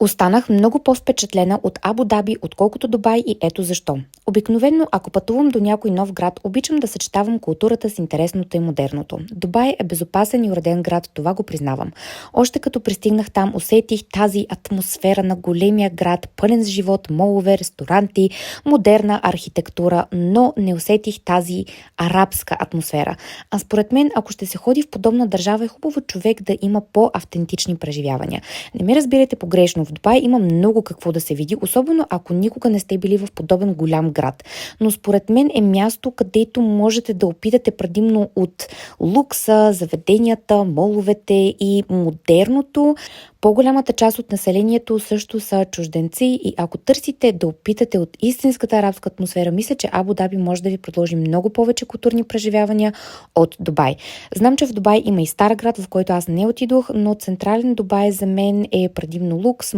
Останах много по-впечатлена от Абу Даби, отколкото Дубай и ето защо. Обикновено, ако пътувам до някой нов град, обичам да съчетавам културата с интересното и модерното. Дубай е безопасен и уреден град, това го признавам. Още като пристигнах там, усетих тази атмосфера на големия град, пълен с живот, молове, ресторанти, модерна архитектура, но не усетих тази арабска атмосфера. А според мен, ако ще се ходи в подобна държава, е хубаво човек да има по-автентични преживявания. Не ме разбирайте погрешно, в Дубай има много какво да се види, особено ако никога не сте били в подобен голям град. Но според мен е място, където можете да опитате предимно от лукса, заведенията, моловете и модерното. По-голямата част от населението също са чужденци и ако търсите да опитате от истинската арабска атмосфера, мисля, че Абу Даби може да ви предложи много повече културни преживявания от Дубай. Знам, че в Дубай има и стар град, в който аз не отидох, но централен Дубай за мен е предимно лукс,